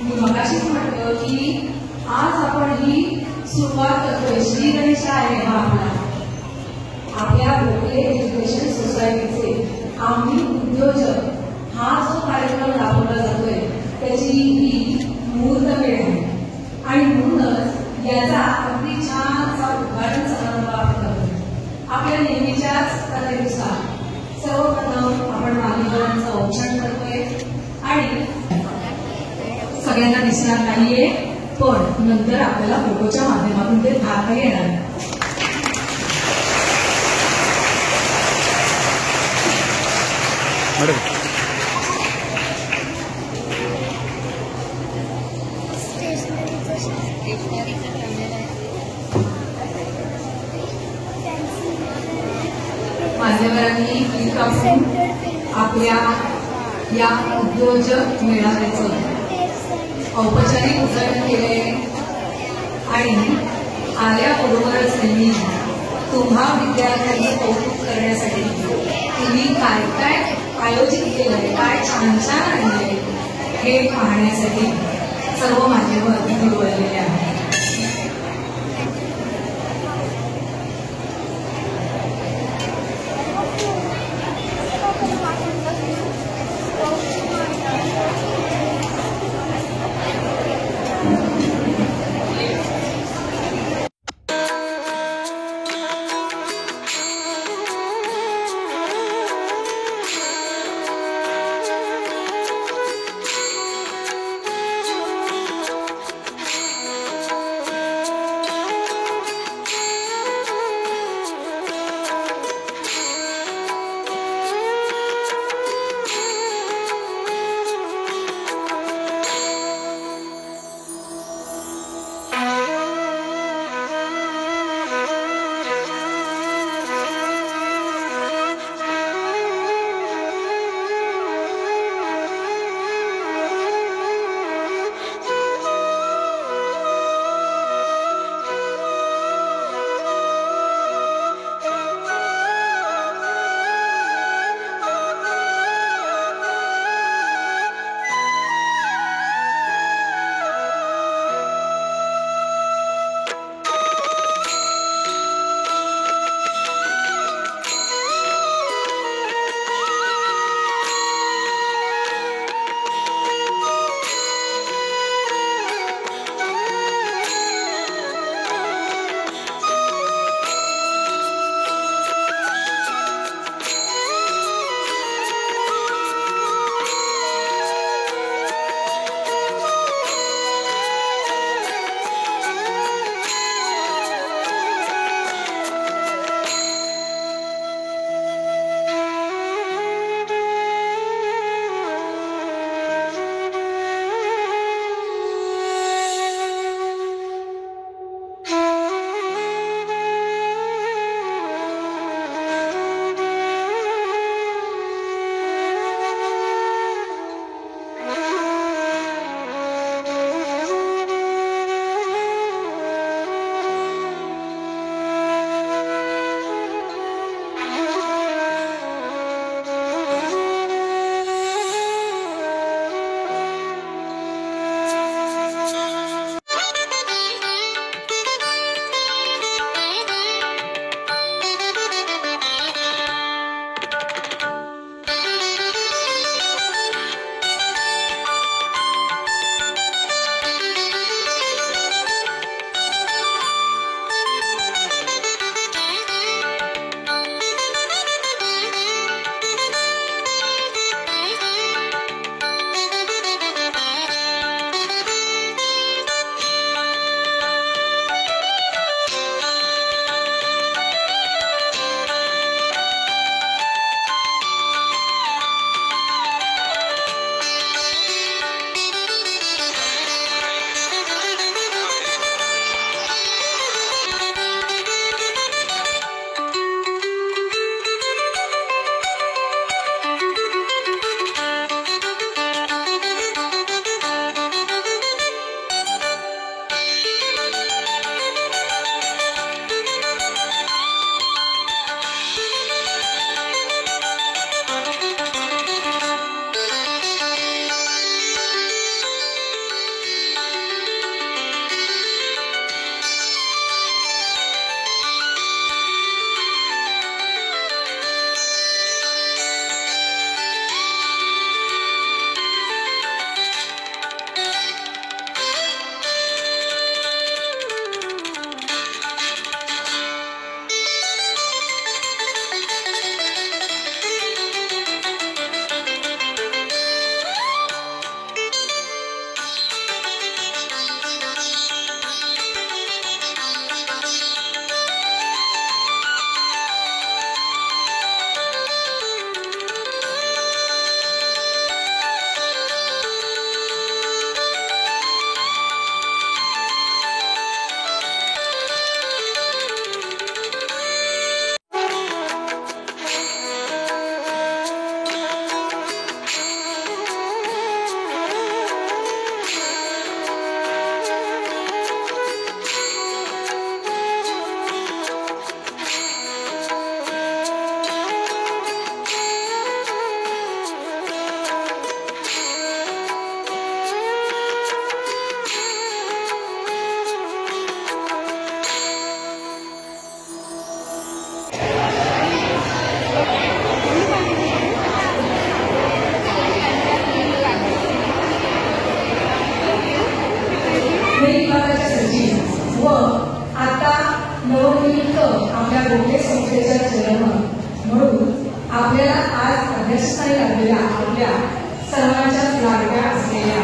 मी मगाशीच म्हटलं की आज आपण ही सुरुवात करतोय. श्री गणेश आहे हा आपल्या भोकले एज्युकेशन सोसायटीचे आम्ही उद्योजक हा जो कार्यक्रम राबवला जातोय त्याची ही मुहूर्तमेढ आहे. आणि म्हणूनच याचा अगदी छान असा उद्घाटन समारंभ आपण करतोय. आपल्या नेहमीच्याच कथेनुसार सर्वप्रथम आपण मान्यवरांचं औक्षण करतोय आणि सगळ्यांना दिसणार नाहीये, पण नंतर आपल्याला फोटोच्या माध्यमातून ते पाहता येणार आहे. मान्यवरांनी आपल्या या उद्योजक मेळाव्याचं औपचारिक उद्घाटन केले आणि आल्याबरोबरच त्यांनी तुम्हा विद्यार्थ्यांनी कौतुक करण्यासाठी तुम्ही काय काय आयोजित केलंय, काय छान छान आणले हे पाहण्यासाठी सर्व मान्यवर तिथे बोललेले आहेत. आज अध्यक्षस्थानी लागलेल्या आपल्या सर्वांच्याच लाडक्या असलेल्या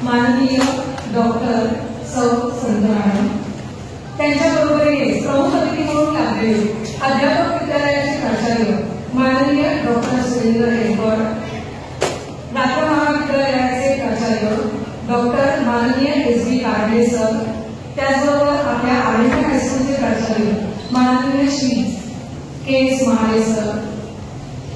माननीय डॉक्टर सौ संत मॅडम, त्यांच्याबरोबरीने प्रमुख अतिथी म्हणून लागलेले अध्यापक विद्यालयाचे प्राचार्य माननीय डॉक्टर सुरेंद्र रेडकर, दाता महाविद्यालयाचे प्राचार्य डॉक्टर माननीय एस.बी. कारडे सर, त्याचबरोबर आपल्या आर्यभट्ट हायस्कूलचे प्राचार्य माननीय श्री के.एस. महाले सर,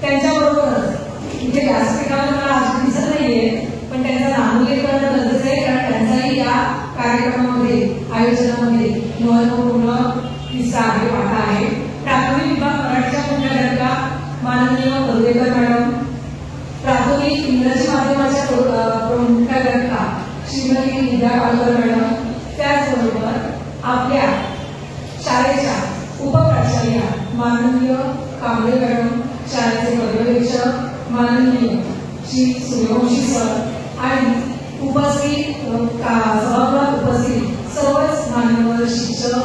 त्यांच्याबरोबरच इथे व्यासपीठावर मला आज दिसत नाहीये, पण त्यांचा नामोल्लेख करणं गरजेचं आहे, कारण त्यांचाही या कार्यक्रमामध्ये आयोजनामध्ये महत्वपूर्ण हिस्सा आहे, वाटा आहे. प्राथमिक विभाग मराठीच्या मुख्याध्यापिका माननीय कर्वेकर मॅडम, प्राथमिक इंग्रजी माध्यमाच्या मुख्याध्यापिका श्रीमती विद्या पालकर मॅडम, त्याचबरोबर आपल्या शाळेच्या उपप्राचार्या माननीय कांबळे मॅडम, शाळेचे पर्यवेक्षक माननीय श्री सूर्यवंशी सर आणि उपस्थित सभागृहात उपस्थित सर्वच मान्यवर शिक्षक,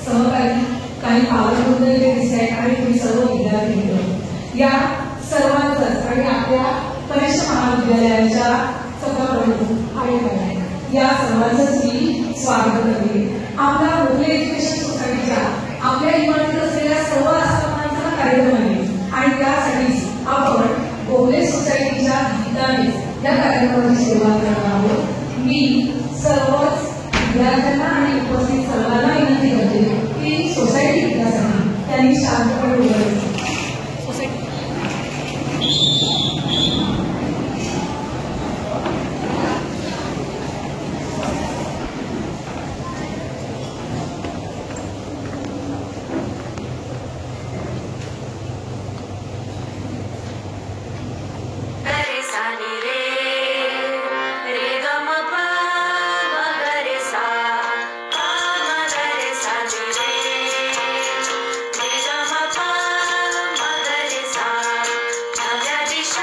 सहकारी, काही पालकवृंद इथे दिसत आहेत आणि तुम्ही सर्व विद्यार्थी, या सर्वांचंच आणि आपल्या कनिष्ठ महाविद्यालयाच्या सभाप्रमुख आणि या सर्वांचंच मी स्वागत करते. आपल्या भोगले एज्युकेशन सोसायटीच्या आपल्या इमारतीत असलेल्या सर्व आस्थापनांचा कार्यक्रम आहे आणि त्यासाठी आपण भोगले सोसायटीच्या गीताने या कार्यक्रमाची सुरुवात करणार आहोत. मी सर्वच विद्यार्थ्यांना आणि उपस्थित सर्वांना विनंती करते की सोसायटी विकासासाठी त्यांनी शांतपणे बोलायचं. दिशा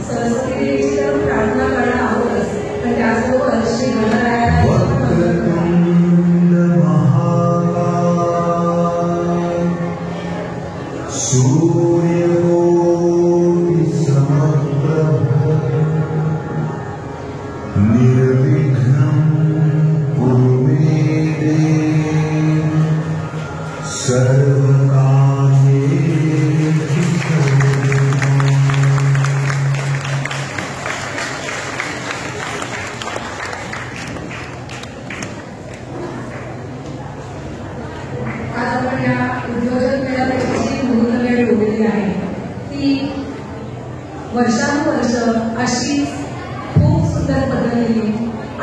सरस्वती देवीची तर प्रार्थना करणं आवडच, पण त्याचबरोबर श्री गणरायाला वर्षानुवर्ष अशीच खूप सुंदर पद्धतीने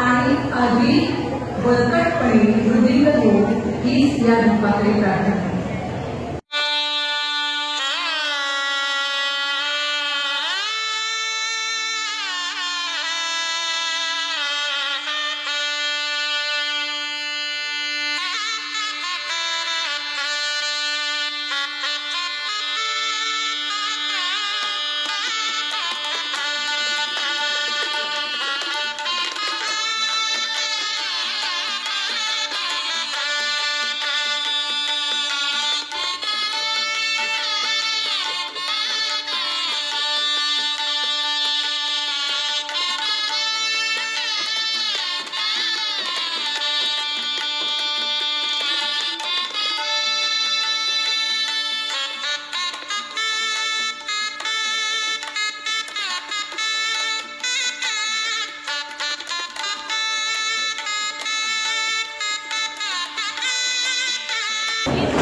आणि अधिक बळकटपणे वृद्धिंग हो हीच या दीपाकडे प्रार्थना.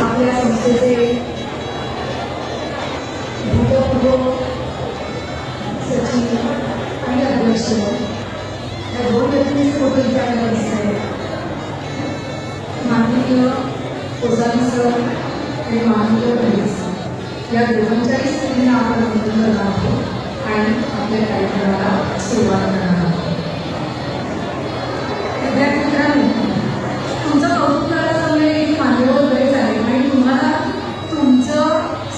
आपल्या संस्थेचे भूतपूर्व सचिव आणि अध्यक्ष या दोन व्यक्तींचे फोटो विचारला दिसत आहे. माननीय कोसावी सर आणि माननीय पटेल सर या दोघांच्याही स्त्रींना आपण अभिनंदन करणार आहोत आणि आपल्या कार्यक्रमाला सुरुवात करणार आहोत. विद्यार्थी मित्रांनो, तुमचं कौतुक करायला जमले की मान्यवर बरेच आहे आणि तुम्हाला तुमचं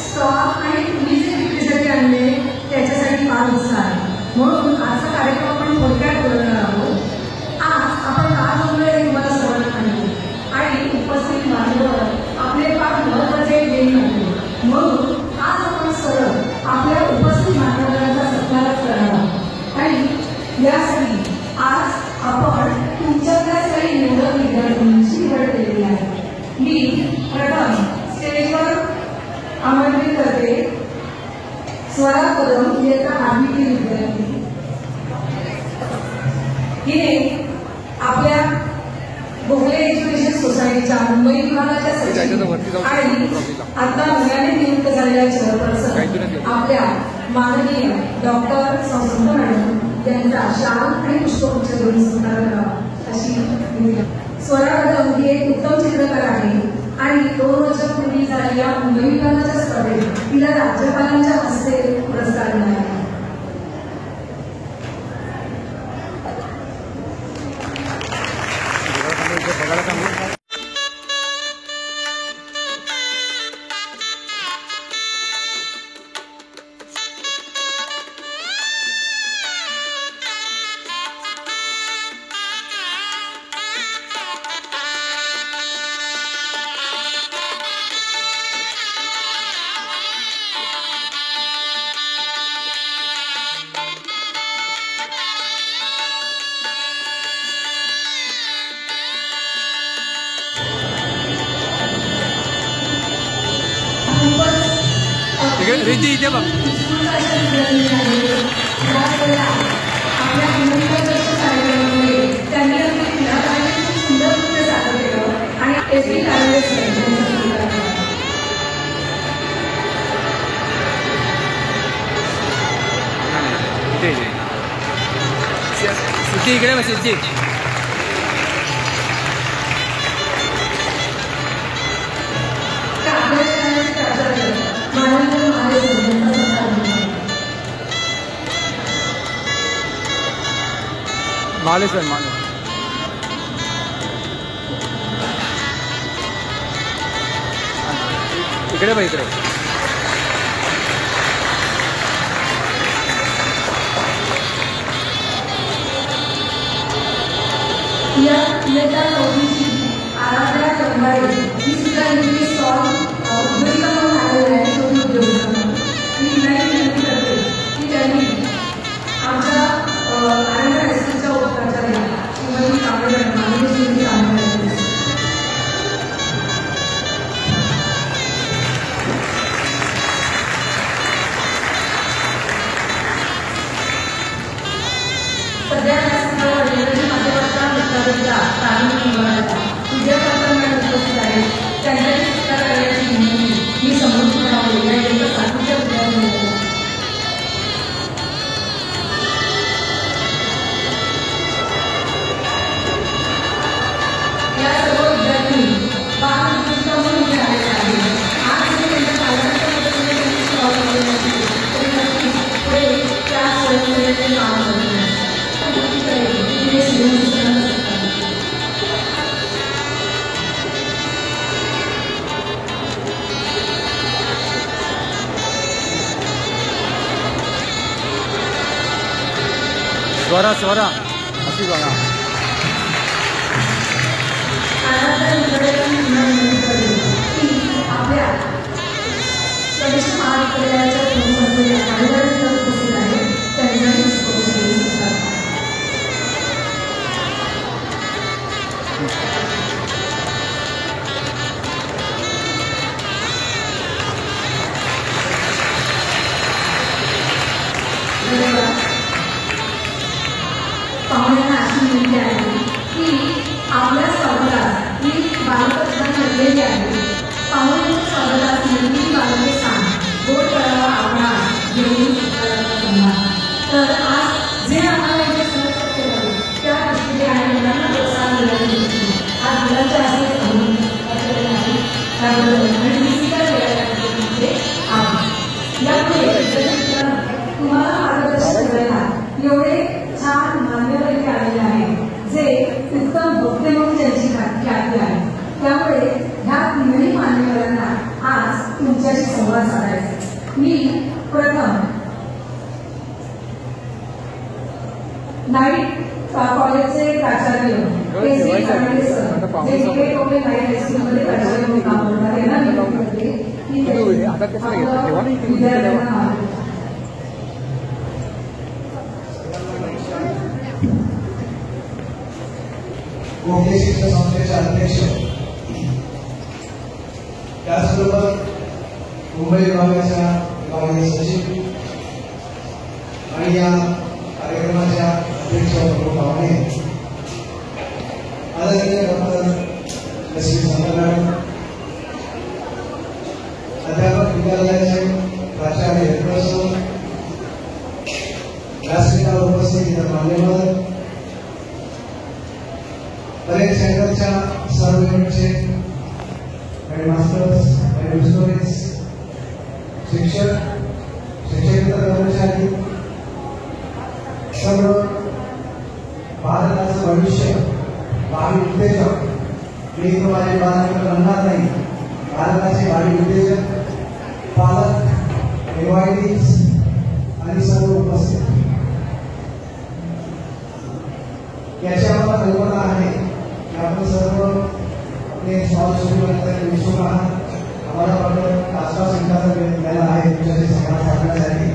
स्टॉक आणि तुम्ही जे विक्रीसाठी आणले त्याच्यासाठी फार उत्साह आहे. म्हणून आजचा कार्यक्रम आपण थोडक्यात बोलणार आहोत. आज आपण का जमलो हे तुम्हाला सर्वांना सांगितले आणि उपस्थित मान्यवर आपले फार महत्वाचे देण आणले. म्हणून आज आपण सरळ आपल्या उपस्थित मान्यवरांचा सत्कारच करणार आहोत आणि यासाठी आज आपण तुमच्यातल्या काही निवडक विद्यार्थ्यांची निवड केलेली आहे. मी प्रथम स्टेजवर आमंत्रित करते स्वरा कदम इयत्ता 8वी विद्यार्थी. हिने आपल्या भोगले एज्युकेशन सोसायटीच्या मुंबई विभागाच्या सचिव आणि आता नव्याने नियुक्त झालेल्या चेअरपर्सन आपल्या माननीय डॉक्टर संस्कृत मॅडम यांचा शाल आणि पुष्पगुच्छ देऊन सत्कार करावा अशी. स्वरा कदम ही एक उत्तम चित्रकार आहे आणि 2 वर्षांपूर्वी झालेल्या मुंबई विभागाच्या स्पर्धेत तिला राज्यपालांच्या हस्ते पुरस्कार मिळाला. रिद्धी इथे बघ. सिद्धी इकडे बघ. सिद्धी मालेश्वर माले इकडे बघ. इकडे इयत्ता चौथीची आराध्या कंबाळे ही सुद्धा इथे स्टॉल उद्योजिका म्हणून आलेली आहे. छोटी उद्योजिका मी तिलाही विनंती करते की त्यांनी आमच्या आराध्या हायस्कूलच्या उपप्राचार्या श्रीमती कांबळे मॅडम श्रीमती कांबळे सध्या प्राथमिक विभागाचा विद्यार्थ्यांना उपस्थित आहे. त्यांच्याशी सुद्धा करण्याची विनंती मी समोर करावी या इयत्ता सातवीच्या विद्यार्थ्यांना. या सर्व विद्यार्थी बालविद्या म्हणून इथे आलेले आहेत. आज मी त्यांच्या पालकांच्या मदतीने त्यांची सेवा केलेली आहे. तरी नक्कीच पुढे त्या स्वयंसेवेचे काम करतील. स्वरा स्वरा अशी बघा. आपल्या कनिष्ठ महाविद्यालयाच्या प्रमुखांमध्ये उपस्थित आहेत. त्यांच्याही पाहुण्यांना अशी विनंती आहे की आपल्या स्वागतास ही बालपत्र ठरलेली आहे. पाहुण्यांच्या स्वागतास नेमकी बालके सांग गोड करावा आपणा घेऊन सन्मान. तर आज जे आम्हाला इथे सहज शक्य झाले त्या दृष्टीने आणि मुलांना प्रोत्साहन देण्याची दृष्टीने आज मुलांच्या हस्ते सांगून त्याबद्दल आणि निश्चितच यापुढे तुम्हाला मार्गदर्शन करायला एवढे छान मान्यवर इथे आलेले आहेत जे उत्तम वक्ते म्हणून त्यांची ख्याती आहे. त्यामुळे ह्या तिन्ही मान्यवरांना आज तुमच्याशी संवाद साधायचा. मी प्रथम नाईट कॉलेजचे प्राचार्य के.सी. फर्नांडिस सर जे इथे टोपे नाईट हायस्कूलमध्ये प्राचार्य म्हणून काम करतात यांना विनंती करते की विद्यार्थ्यांना कोकणी शिक्षण संस्थेचे अध्यक्ष त्याचबरोबर मुंबई विभागाच्या विभागीय सचिव आणि या कार्यक्रमाच्या अध्यक्ष प्रमुख पाहुणे आदरणीय डॉक्टर लक्ष्मी संगमॅडम, अध्यापक विद्यालयाचे प्राचार्य प्रसव, व्यासपीठावर उपस्थित इतर मान्यवर, परेड सेंटरच्या सर्व युनिटचे हेडमास्टर्स, हेडमिस्ट्रेस, शिक्षक, शिक्षकेतर कर्मचारी, सर्व भारताचं भविष्य भावी उद्योजक, मी तो माझे बालमित्र म्हणणार नाही, भारताचे भावी उद्योजक, पालक, एनवायटीज आणि सर्व उपस्थित. याची आम्हाला कल्पना आहे की आपण सर्व आपले स्टॉल सुरू करण्यासाठी उत्सुक आहात. आम्हाला फक्त 5-5 मिनिटाचा वेळ मिळाला आहे तुमच्याशी संवाद साधण्यासाठी.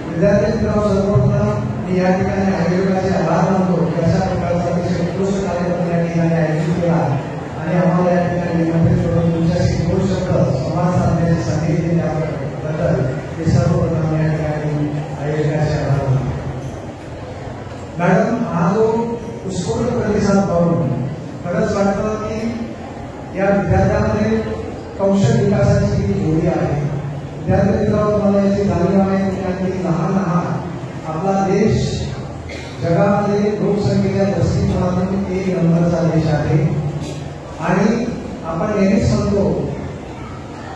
विद्यार्थी मित्रांनो, सर्वप्रथम मी या ठिकाणी आयोजकाचे आभार मानतो की अशा प्रकारचा अतिशय उत्कृष्ट कार्यक्रम या ठिकाणी आयोजित केला आणि आम्हाला या ठिकाणी निमंत्रित करून तुमच्याशी 2 शब्द संवाद साधण्याची संधी दिल्याबद्दल मी सर्वप्रथम या ठिकाणी आयोजकाचे आभार मानतो. मॅडम, हा जो उत्स्फूर्त प्रतिसाद पाहून खरंच वाटतं की या विद्यार्थ्यांमध्ये कौशल्य विकासाची जी जोडी आहे. विद्यार्थी मित्रांनो, तुम्हाला याची जाणीव आहे की लहान आपला देश जगामध्ये लोकसंख्येच्या दृष्टिकोनातून 1 नंबरचा देश आहे आणि आपण नेहमीच म्हणतो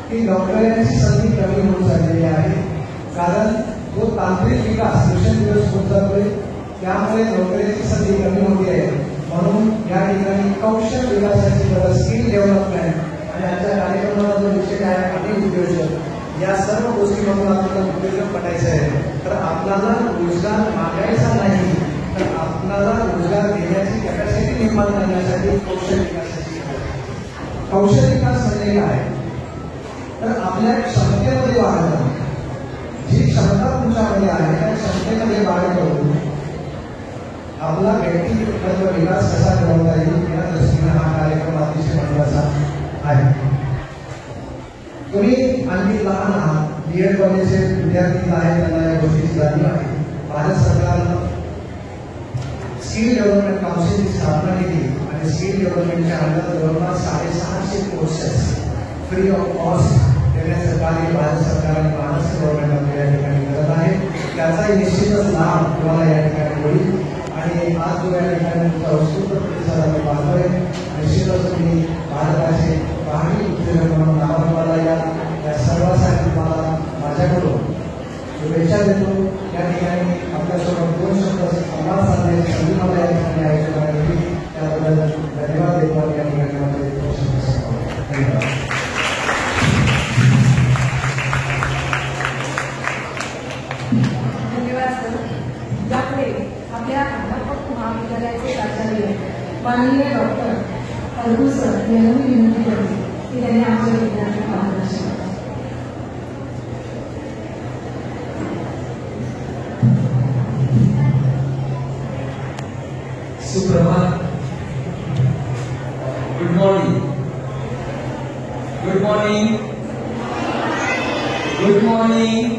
की नोकऱ्यांची संधी कमी होत चाललेली आहे. कारण जो तांत्रिक विकास दिवसेंदिवस होत जातोय त्यामुळे नोकरीची संधी कमी होती आहे. म्हणून या ठिकाणी कौशल्य विकासाची गरज, स्किल डेव्हलपमेंट आणि आजच्या कार्यक्रमाचा जो विषय आहे अनेक उद्योजक, या सर्व गोष्टीमधून आपल्याला उद्योजक बनायचं आहे. तर आपल्याला रोजगार मागायचा नाही, तर आपल्याला रोजगार देण्याची कॅपॅसिटी निर्माण करण्यासाठी कौशल्य विकासाची गरज आहे. कौशल्य विकास म्हणजे काय? तर आपल्या क्षमतेमध्ये वाढ करणे. जी क्षमता तुमच्यामध्ये आहे त्या क्षमतेमध्ये वाढ करून आपला व्यक्तिगत विकास कसा करता येईल या दृष्टीने हा कार्यक्रम अतिशय महत्वाचा आहे. तुम्ही आणखी लहान आहात, BEd कॉलेजचे विद्यार्थी आहेत, त्यांना या गोष्टीची जाणीव आहे. भारत सरकारनं स्किल डेव्हलपमेंट काउन्सिलची स्थापना केली आणि स्किल डेव्हलपमेंटच्या अंडर जवळपास 650 कोर्सेस फ्री ऑफ कॉस्ट देण्याचं कार्य भारत सरकार आणि महाराष्ट्र गव्हर्नमेंट आपल्या या ठिकाणी करत आहे. त्याचाही निश्चितच लाभ तुम्हाला या ठिकाणी होईल आणि आज जो या ठिकाणी तुमचा उत्स्फूर्त प्रतिसाद आम्ही पाहतोय, निश्चितच तुम्ही भारताचे पहाडी उद्योजक म्हणून नावाजवायला या सर्वांसाठी तुम्हाला माझ्याकडून शुभेच्छा देतो. या ठिकाणी आपल्यासोबत 2 शब्द संवाद साधण्याची संधी मला या ठिकाणी आयोजन केली त्याबद्दल धन्यवाद देतो. या ठिकाणी माझे 2 शब्द संवाद. धन्यवाद. धन्यवाद सर. यापुढे आपल्या अध्यापक महाविद्यालयाचे प्राचार्य माननीय डॉक्टर अलगू सर यांना मी विनंती करते की त्यांनी आमच्या विद्यार्थ्यांना मार्गदर्शन करावे. सुप्रभात. Good morning. Good morning. Good morning.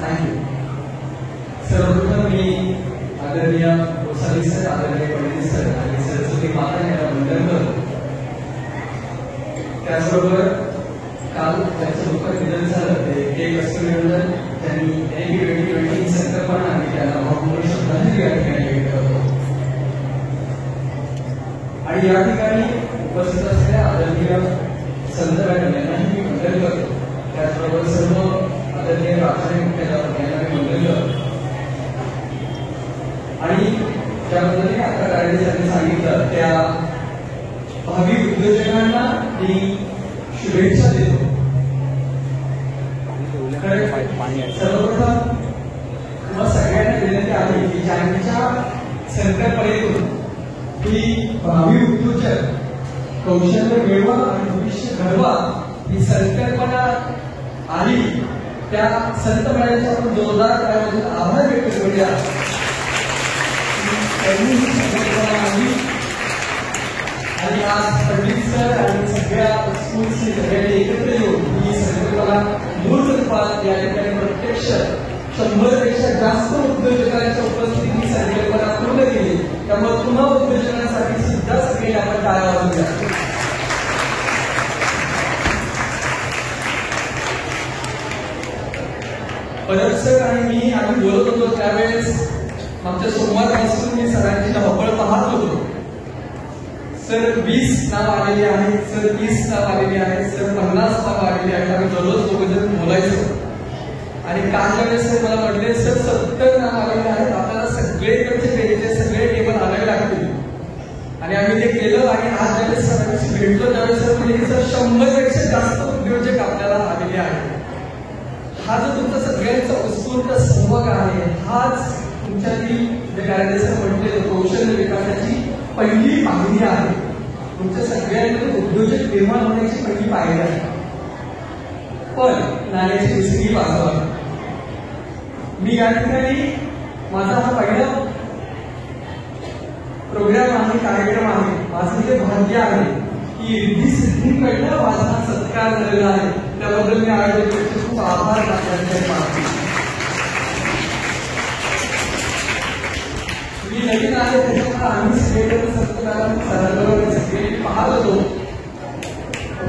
Thank you. सर्वप्रथम मी आदरणीय गोसावी सर, आदरणीय पंडित सर आणि सरस्वती माता यांना वंदन करतो. त्याचबरोबर काल त्यांचं दुःखद निधन झालं ते एक अष्टमिनंदन त्यांनी NAP 2020 संकल्पना आणि त्याला भावपूर्ण श्रद्धांजली या ठिकाणी व्यक्त करतो. आणि या ठिकाणी उपस्थित असलेल्या आदरणीय संत मॅडम यांनाही मी वंदन करतो. त्याचबरोबर सर्व आदरणीय प्राचार्य मुख्याध्यापक यांना मी वंदन करतो. आणि त्याबद्दल आता गाडगे यांनी सांगितलं त्या भावी उद्योजकांना मी शुभेच्छा देतो. सर्वप्रथम तुम्हाला सगळ्यांना विनंती आहे की ज्यांच्या संकल्पनेतून ही भावी उद्योजक कौशल्य मिळवा आणि भविष्य घडवा ही संकल्पना आली त्या संत मॅडमचा आपण जोरदार त्याबद्दल आभार व्यक्त करूया. त्यांनी ही संकल्पना आली आणि आज पंडित सर आणि सगळ्या स्कूल्सनी सगळ्यांनी एकत्र येऊन ही संकल्पना मूळ रूपात या ठिकाणी प्रत्यक्ष 100 पेक्षा जास्त उद्योजकांच्या उपस्थितीत ही संकल्पना पूर्ण केली. त्यामुळे पुन्हा उद्योजकांसाठी सुद्धा सगळे आपण टाळ्या वाजवूया. परत सर आणि मी आम्ही बोलत होतो त्यावेळेस आमच्या सोमवारपासून मी सरांची धावपळ पाहत होतो. सर 20 नाव आलेली आहेत, सर 30 नाव आलेली आहेत, सर 50 नाव आलेली आहेत. आम्ही दररोज दोघंजण बोलायचो आणि कालच्या वेळेस सर मला म्हटले सर 70 नाव आलेले आहेत, आपल्याला सगळेकडचे पेजेस सगळे टेबल आणावे लागतील. आणि आम्ही ते केलं आणि आज ज्यावेळेस सरांशी भेटलो त्यावेळेस सर म्हणजे सर 100 पेक्षा जास्त उद्योजक आपल्याला आलेले आहेत. हा जो तुमचा सगळ्यांचा उत्स्फूर्त सहभाग आहे हाच तुमच्यातील जे गाडगे सर म्हटले कौशल्य विकासाची पहिली पायरी आहे. तुमच्या सगळ्यांमध्ये उद्योजक निर्माण होण्याची पहिली पायरी आहे. पण नाण्याची दुसरी बाजू आहे. मी या ठिकाणी माझा हा पहिला प्रोग्राम आहे, कार्यक्रम आहे. माझं जे भाग्य आहे की रिद्धी सिद्धीकडनं माझा सत्कार झालेला आहे. त्याबद्दल मी आयोजकांचे खूप आभार मानतो. मी नवीन आहे त्याच्यामुळे आम्ही सगळेकडे सत्कारांबरोबर सगळे पाहत होतो.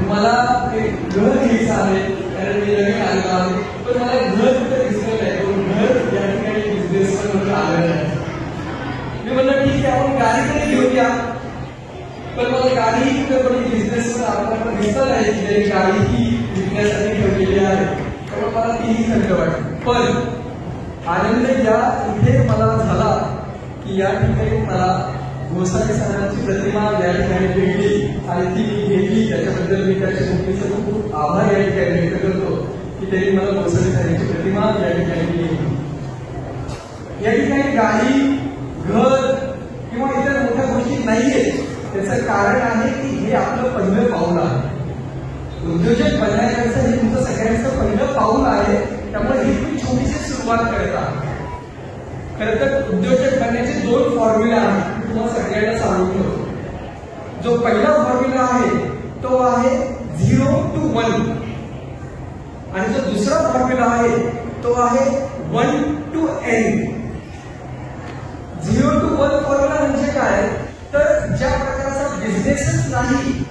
मला एक घर घ्यायचं आहे कारण मी नवीन आलेलो आहे. पण मला घर कुठे दिसलं नाही. घर या ठिकाणी बिझनेस आलेलं आहे. मी म्हणलं ठीक आहे आपण गाडीकडे घेऊया. पण मला गाडी कुठे पण बिझनेस आपल्याला दिसत नाही की गाडी ही विकण्यासाठी ठेवलेली आहे. त्यामुळे मला तीही खंत वाटली. पण आनंद या इथे मला झाला की या ठिकाणी मला गोसावी सरांची प्रतिमा या ठिकाणी भेटली आणि ती मी घेतली. त्याच्याबद्दल मी त्याच्या गोष्टीचा खूप आभार या ठिकाणी व्यक्त करतो की त्यांनी मला गोसावी सरांची प्रतिमा या ठिकाणी दिली. या ठिकाणी गाडी घर किंवा इतर मोठ्या गोष्टी नाहीये, त्याचं कारण आहे की हे आपलं पहिलं पाऊल आहे. उद्योजक बनण्याचं हे तुमचं सगळ्यांचं पहिलं पाऊल आहे. त्यामुळे ही तुम्ही छोटीशी सुरुवात करता. खरं तर उद्योजक बनण्याचे 2 फॉर्म्युला आहेत, तुम्हाला सगळ्यांना सांगून ठेवतो. जो पहिला फॉर्म्युला आहे तो आहे 0 to 1 आणि जो दुसरा फॉर्म्युला आहे तो आहे 1 to n. 0 to 1 फॉर्म्युला म्हणजे काय, तर ज्या प्रकारचा बिझनेसच नाही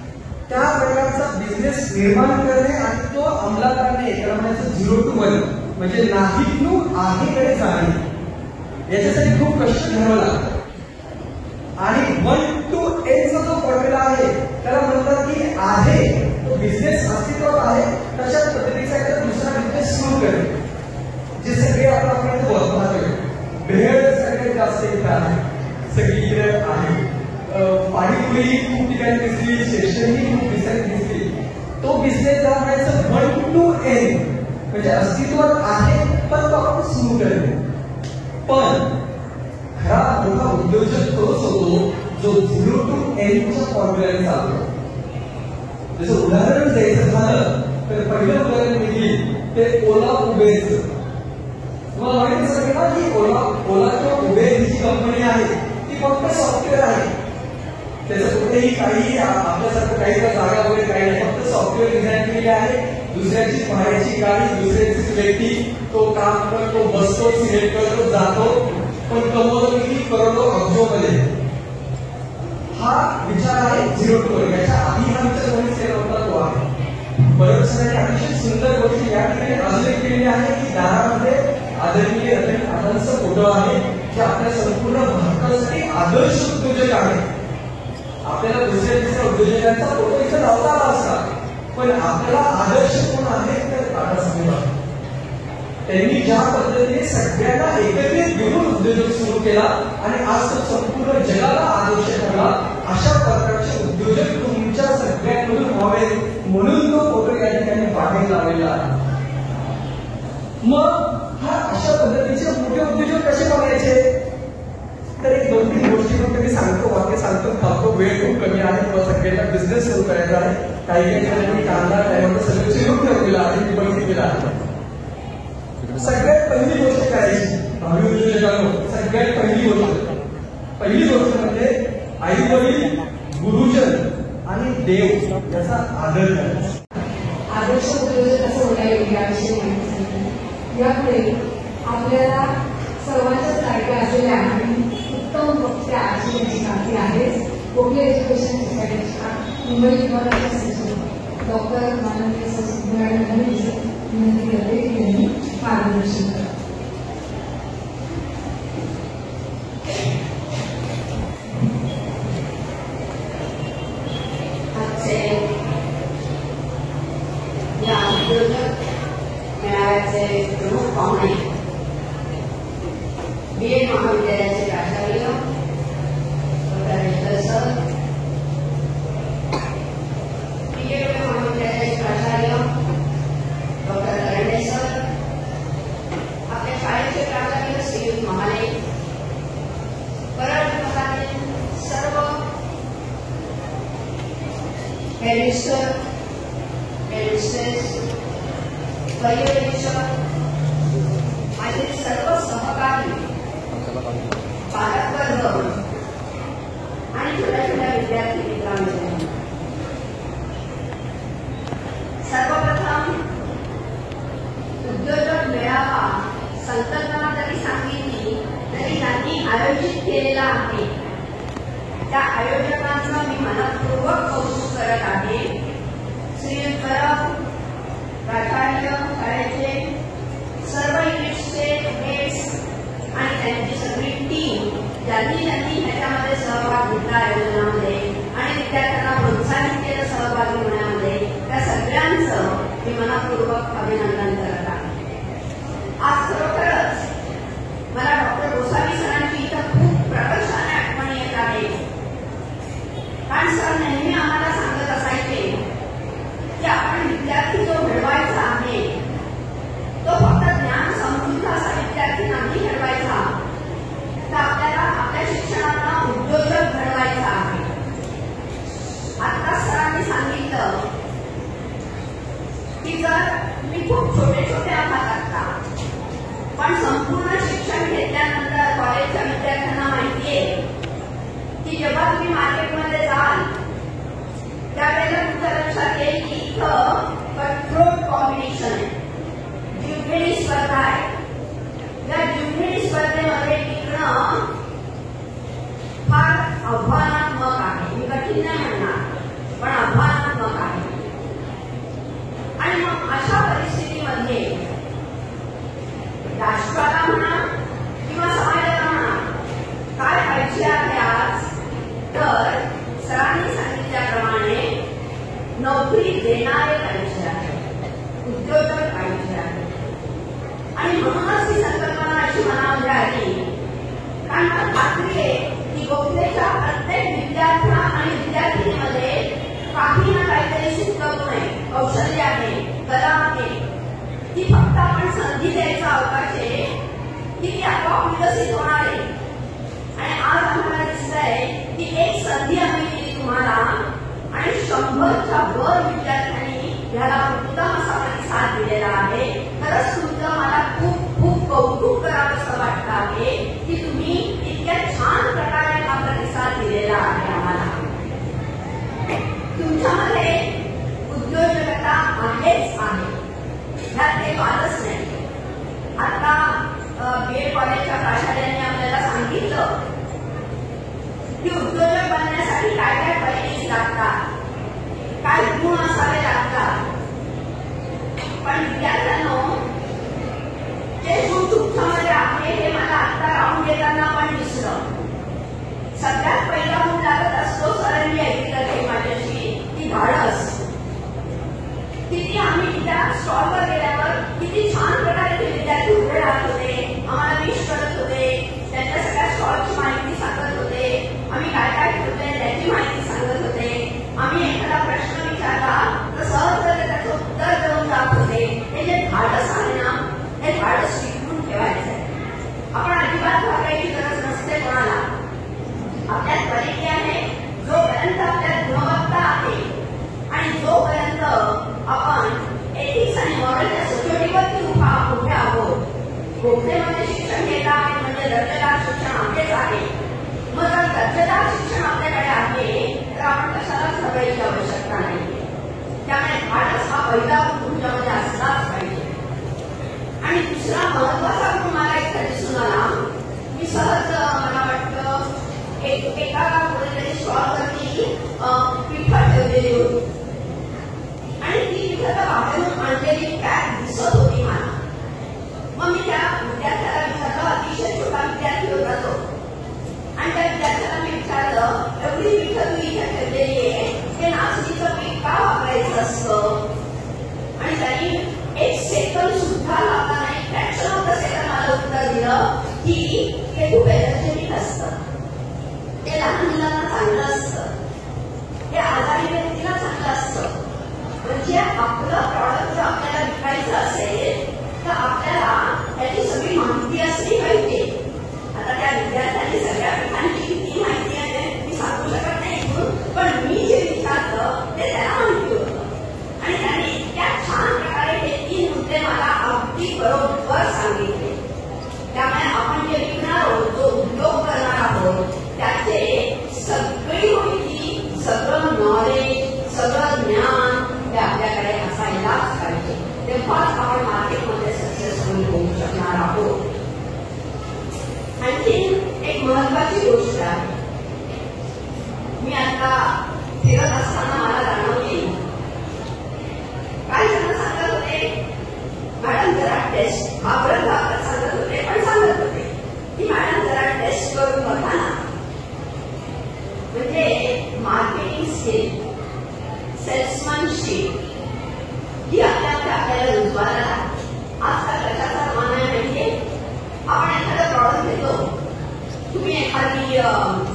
त्या प्रकारचा बिझनेस निर्माण करणे आणि तो अंमलात आणणे त्याला म्हणायचं 0 to 1, म्हणजे नाहीतून आहेकडे जाणे. याच्यासाठी खूप कष्ट घ्यावं लागतं. आणि 1 to n चा जो फॉर्म्युला आहे त्याला म्हणतात की आहे तो बिझनेस अस्तित्वात आहे तशाच पद्धतीचा एखादा दुसरा बिझनेस सुरू करणे. जे सगळे आपल्याकडे पाहतोय, भेळ सगळ्यात जास्त इथे आहे, सगळीकडे आहे. पाणीपुरी खूप ठिकाणी दिसली, स्टेशनरी खूप ठिकाणी दिसली. तो बिझनेस त्याला म्हणायचं 1 to n, म्हणजे अस्तित्वात आहे पण तो आपण सुरू करणे. पण खरा मोठा उद्योजक तोच होतो जो 0 to n च्या फॉर्म्युल्याने चालतो. जसं उदाहरण द्यायचं झालं तर पहिलं उदाहरण मी ते ओला उबेरचं. तुम्हाला माहिती असेल ना की ओला किंवा उबेर ही कंपनी आहे ती फक्त सॉफ्टवेअर आहे. त्याचं कुठेही काही आपल्यासारखं काही जागा वगैरे काही नाही, फक्त सॉफ्टवेअर डिझाईन केले आहे. दुसऱ्याची पाहायची गाडी, दुसऱ्याची व्यक्ती, तो काम करतो, बसतो, सिलेक्ट करतो, जातो, पण कमवतो किती, करोडो अब्जोमध्ये. हा विचार आहे 0 to 1. याच्या आधी आमच्या कोणी केला होता तो आहे. बरोबर सगळ्यांनी अतिशय सुंदर गोष्टी या ठिकाणी अजून केलेली आहे की दारामध्ये आदरणीय रतन टाटांचा फोटो आहे जे आपल्या संपूर्ण भारतासाठी आदर्श उद्योजक आहे. आपल्याला दुसऱ्या उद्योजकांचा फोटो इथे लावता आला असता, पण आपल्याला आदर्श कोण आहे तर टाटा साहेब. त्यांनी ज्या पद्धतीने सगळ्यांना एकत्रित घेऊन उद्योजक सुरू केला आणि आज तो संपूर्ण जगाला आदर्श ठरला, अशा प्रकारचे उद्योजक तुमच्या सगळ्यांकडून व्हावे म्हणून तो फोटो या ठिकाणी बाहेर लावलेला आहे. मग हा अशा पद्धतीचे मोठे उद्योजक कसे बनायचे, तर एक 2-3 गोष्टी फक्त मी सांगतो, वाक्य सांगतो, वेळ खूप कमी आहे, किंवा सगळ्यांना बिझनेस सुरू करायचा आहे. काही जणांनी कांदा त्यामध्ये सगळं चिरून ठेवलेलं आहे, मी बघितलेलं आहे. सगळ्यात पहिली गोष्ट करायची भावी उद्योजकांनो, सगळ्यात पहिली गोष्ट म्हणजे आई वडील, गुरुजन आणि देव याचा आदर करायचा. आदर्श उद्योजक कसं होता येईल याविषयी माहिती सांगितली. यापुढे आपल्याला सर्वांच्याच लायक्या असलेल्या आणि उत्तम वक्त्या असलेली खात्री आहे गोखले एज्युकेशन सोसायटीच्या मुंबई विभागाच्या सचिव डॉक्टर माननीय सचिव विनंती करते की यांनी मार्गदर्शन करा. या उद्योजक मेळाव्याचे प्रमुख पाहुणे, BA महाविद्यालयाचे प्राचार्य डॉक्टर रेश्वर सर, PA महाविद्यालयाचे प्राचार्य डॉक्टर करंडे सर, आपल्या शाळेचे प्राचार्य श्रीयुत महाले, परळ विभागातील सर्व हेडमिस्टर, हेडमिस्ट्रेस, पर्यवेक्षक, माझे सर्व सहकारी, पालकवर्ग आणि छोट्या छोट्या विद्यार्थी मित्रांनो, सर्वप्रथम उद्योजक मेळावा संकल्पना जरी सांगितली तरी त्यांनी आयोजित केलेला आहे. त्या आयोजकांचं मी मनपूर्वक कौतुक करत आहे. श्रीयुत परब, प्राचार्य, शाळेचे सर्व युनिट्सचे हेड्स आणि त्यांची सगळी टीम ज्यांनी ह्याच्यामध्ये सहभाग घेतला आयोजनामध्ये आणि विद्यार्थ्यांना प्रोत्साहित केलं सहभागी होण्यामध्ये, त्या सगळ्यांचं मी मनपूर्वक अभिनंदन करत आहे. आज खरोखरच मला डॉक्टर गोसावी सरांची इथं खूप प्रकर्षाने आठवण येत आहे. कारण सर नेहमी आम्हाला सांगत असायचे की आपण विद्यार्थी जो घडवायचा आहे तो फक्त ज्ञान समृद्ध असा विद्यार्थी नाही घडवायचा, तर आपल्याला आपल्या शिक्षणाला उद्योग संपूर्ण शिक्षण घेतल्यानंतर कॉलेजच्या विद्यार्थ्यांना माहिती आहे की जेव्हा तुम्ही मार्केटमध्ये जाल त्यावेळेला तुमच्या लक्षात येईल की इथं कटथ्रोट कॉम्पिटिशन आहे, जिंकणी स्पर्धा आहे. या जिंकणी स्पर्धेमध्ये टिकणं फार आव्हानात्मक आहे. मी कठीण नाही म्हणणार, पण आव्हानात्मक आहे. आणि मग अशा परिस्थितीमध्ये राष्ट्राला म्हणा किंवा समाजाला म्हणा काय पाहिजे आहे आज, तर सरांनी सांगितल्याप्रमाणे नोकरी देणारे पाहिजे आहे, उद्योजक पाहिजे आहे. आणि म्हणूनच ही संकल्पना अशी मनामध्ये आली, कारण मला खात्री आहे की गोखलेच्या प्रत्येक विद्यार्थ्या आणि विद्यार्थिनीमध्ये काही ना काहीतरी सुप्त आहे, कौशल्य आहे, कला आहे. ती फक्त आपण संधी द्यायचा अवकाश आहे की ती आपोआप विकसित होणार आहे. आणि आज आम्हाला दिसतंय की एक संधी आम्ही दिली तुम्हाला आणि 100च्या वर विद्यार्थ्यांनी ह्याला उत्तम असा प्रतिसाद दिलेला आहे. खरंच तुमचं मला खूप खूप कौतुक करावंसं वाटतं आहे की तुम्ही इतक्या छान प्रकारे हा प्रतिसाद दिलेला आहे आम्हाला. तुमच्यामध्ये उद्योजकता आहेच आहे, ह्यात काही वादच नाही. आता बीएड कॉलेजच्या प्राचार्यांनी आपल्याला सांगितलं की उद्योजक बनण्यासाठी काय काय क्वालिटीज लागतात, काय गुण असावे लागतात. पण विद्यार्थ्यांनो, जे गुण तुमच्यामध्ये आहे हे मला आता राहून घेताना पण दिसलं. सगळ्यात पहिला गुण लागत असतो, सरांनी ऐकलं ते माझ्याशी, की धाडस. किती आम्ही त्या स्टॉलवर गेल्यावर किती छान प्रकारे ते विद्यार्थी उभे राहत होते, आम्हाला विश करत होते, त्यांच्या सगळ्या स्टॉलची माहिती सांगत होते, आम्ही काय काय ठेवतोय त्याची माहिती सांगत होते. आम्ही एखादा प्रश्न विचारला तर सहज त्याचं उत्तर देऊन जात होते. हे जे धाडस आहे ना, हे धाडस टिकवून ठेवायचं आहे. आपण अजिबात घाबरायची गरज नसते कोणाला. आपल्यात क्वालिटी आहे, जोपर्यंत आपल्यात गुणवत्ता आहे आणि जोपर्यंत आपण एथिक्स आणि मॉरलच्या सोसायटीवरती उभे आहोत. गोखलेमध्ये शिक्षण घेत आहे म्हणजे दर्जेदार शिक्षण आपलेच आहे. मग जर दर्जेदार शिक्षण आपल्याकडे आहे तर आपण कशालाच घाबरायची आवश्यकता नाही. त्यामुळे धाडस हा पहिला गुण तुमच्यामध्ये असलाच पाहिजे. आणि दुसरा महत्वाचा गुण मला इथे दिसून आला. मी सहज मला वाटतं एका कुठेतरी स्टॉलवरती पिठं ठेवलेली होती आणि ती पिठं बाहेरून आणलेली पॅक दिसत होती मला. मग मी त्या विद्यार्थ्याला विचारलं, अतिशय छोटा विद्यार्थी होता तो, आणि त्या विद्यार्थ्याला मी विचारलं, एवढी पिठं तू इथे ठेवलेली आहे, हे नाचणीचं पीठ का वापरायचं असतं? आणि त्यांनी एक सेकंद सुद्धा लागला नाही, फ्रॅक्शन ऑफ द सेकंद मला उत्तर दिलं की हे खूप एनर्जेटिक असतं, ते लहान मुलांना चांगलं असतं, हे आजारी व्यक्तीला चांगलं असतं. म्हणजे आपलं प्रॉडक्ट जर आपल्याला विकायचं असेल तर आपल्याला त्याची सगळी माहिती असली पाहिजे. आता त्या विद्यार्थ्यांनी सगळ्या पिठांची किती माहिती आहे मी सांगू शकत नाही, पण मी जे विचारलं ते त्याला माहिती होतं आणि त्याने इतक्या छान प्रकारे हे 3 मुद्दे मला अगदी बरोबर सांगितले. त्यामुळे आपण जे विकणार आहोत, जो उद्योग करणार आहोत, त्याचे सगळी माहिती, सगळं नॉलेज, सगळं ज्ञान हे आपल्याकडे असायलाच पाहिजे. तेव्हाच आपण मार्केटमध्ये सक्सेसफुल होऊ शकणार आहोत. आणखी एक महत्वाची गोष्ट आहे, मी आता फिरत असताना मला जाणवली. काही जण सांगत होते, मॅडम जरा टेस्ट घाबरत सांगत होते, पण सांगत होते की मॅडम जरा टेस्ट करून बघा ना. म्हणजे मार्केटिंग स्किल, सेल्समॅनशिप ही आपल्याला रुजवायला लागते. आजकाल कशाचा जमाना आहे म्हणजे आपण एखादं प्रॉडक्ट घेतो, तुम्ही एखादी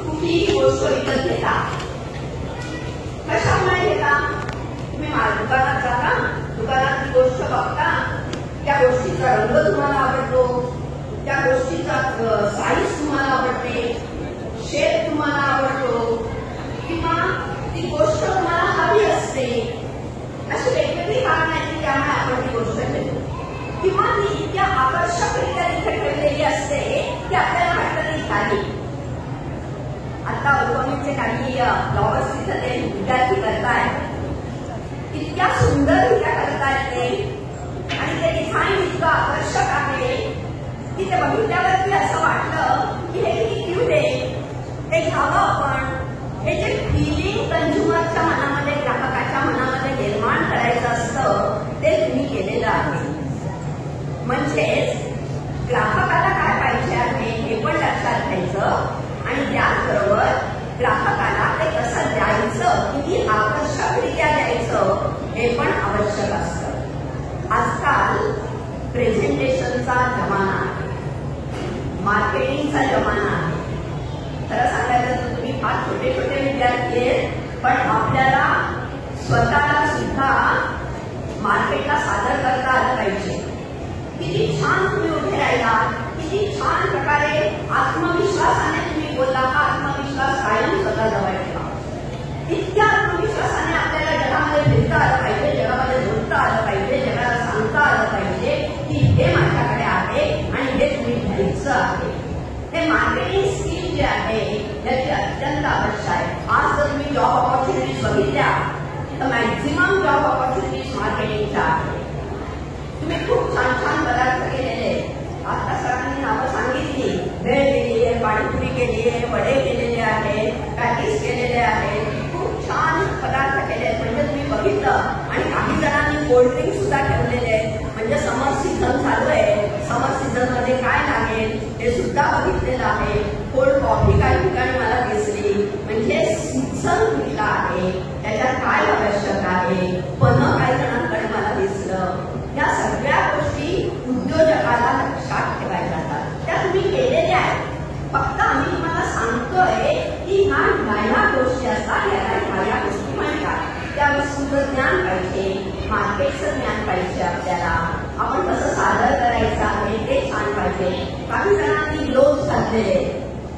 कुठलीही गोष्ट विकत घेता, कशामुळे घेता? तुम्ही दुकानात जाता, दुकानात ती गोष्ट बघता, त्या गोष्टीचा रंग तुम्हाला आवडतो, त्या गोष्टीचा साईज तुम्हाला आवडते, शेप तुम्हाला आवडतो, किंवा ती गोष्ट तुम्हाला हवी असते. अशी वेगवेगळी कारणं आहेत त्यामुळे आपण ती गोष्ट घेतो. किंवा ती इतक्या आकर्षकरित्या तिथे ठेवलेली आता इकॉनॉमिकचे काही ब्लॉगर्स तिथं ते विद्यार्थी करतायत, इतक्या सुंदररित्या करतायत ते, आणि ते डिझाईन इतकं आकर्षक आहे की ते बघितल्यावरती असं वाटलं की हे किती क्यूट आहे, ते घ्यावं आपण. हे जे फिलिंग कंझ्युमरच्या मनामध्ये, ग्राहकाच्या मनामध्ये निर्माण करायचं असतं ते तुम्ही केलेलं आहे. म्हणजेच ग्राहकाला काय पाहिजे आहे हे पण लक्षात घ्यायचं, आणि त्याचबरोबर ग्राहकाला ते कसं द्यायचं, किती आकर्षकरित्या द्यायचं हे पण आवश्यक असतं. आजकाल प्रेझेंटेशनचा जमाना आहे, मार्केटिंगचा जमाना आहे. खरं सांगायचं तर तुम्ही फार छोटे छोटे विद्यार्थी आहेत, पण आपल्याला स्वतःला सुद्धा मार्केटला सादर करता आलं पाहिजे. किती छान तुम्ही उभे राहिला, किती छान प्रकारे आत्मविश्वासाने तुम्ही बोलला. का आत्मविश्वास कायम स्वतः जवळ ठेवा. इतक्या आत्मविश्वासाने आपल्याला जगामध्ये फिरता आलं पाहिजे, जगामध्ये बोलता आलं पाहिजे, जगाला सांगता आलं पाहिजे की हे माझ्याकडे आहे आणि हे तुम्ही घ्यायचं आहे. हे मार्केटिंग स्किल जे आहे याची अत्यंत आवश्यक आहे. आज जर तुम्ही जॉब ऑपॉर्च्युनिटीज बघितल्या तर मॅक्झिमम जॉब ऑपॉर्च्युनिटीज मार्केटिंगच्या आहे. तुम्ही खूप छान छान पदार्थ केलेले, आता सरांनी नावं सांगितली, भेळ केली आहे, पाणीपुरी केली आहे, वडे केलेले आहेत, पॅटीस केलेले आहेत, खूप छान पदार्थ केले आहेत. म्हणजे तुम्ही बघितलं, आणि काही जणांनी कोल्ड्रिंक सुद्धा ठेवलेले आहेत. म्हणजे समर सीझन चालू आहे, समर सीझन मध्ये काय लागेल हे सुद्धा बघितलेलं आहे. कोल्ड कॉफी काही ठिकाणी मला दिसली. म्हणजे सीझन कुठला आहे, त्याच्यात काय आवश्यक आहे, पण काही जणांकडे मला दिसलं. या सगळ्या गोष्टी उद्योजकाला लक्षात ठेवायच्या असतात. त्या तुम्ही केलेल्या आहेत. फक्त आम्ही तुम्हाला सांगतोय की ह्या गोष्टी असतात, ह्या गोष्टी म्हणतात. त्या वस्तूचं ज्ञान पाहिजे, मार्केटचं ज्ञान पाहिजे आपल्याला, आपण कसं सादर करायचं आहे ते छान पाहिजे. काही जणांनी ग्लोव्ज घातलेले.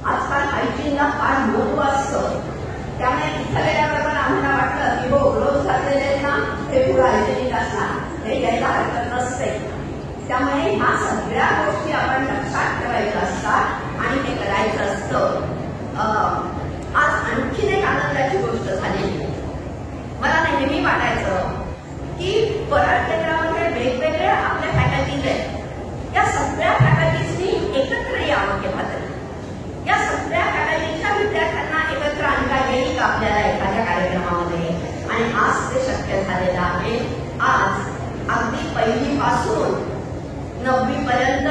आजकाल हायजीनला फार महत्व असतं, त्यामुळे तिथं गेल्याबरोबर आम्हाला वाटलं की हो ग्लोव्ज घातलेले आहेत ना, हे पुढे हायजेनिक असणार, हे घ्यायला हरकत नसते. त्यामुळे ह्या सगळ्या गोष्टी आपण लक्षात ठेवायच्या असतात आणि हे करायचं असतं. आज आणखीन एक आनंदाची गोष्ट झाली. मला नेहमी वाटायचं की परत केंद्रामध्ये वेगवेगळ्या आपल्या फॅकल्टीज आहेत, या सगळ्या फॅकल्टीजनी एकत्र यावं केव्हा तरी. या सगळ्या फॅकल्टीच्या विद्यार्थ्यांना एकत्र आणता येईल का आपल्याला एखाद्या कार्यक्रमामध्ये, आणि आज ते शक्य झालेलं आहे. आज अगदी 1ली पासून 9वी पर्यंत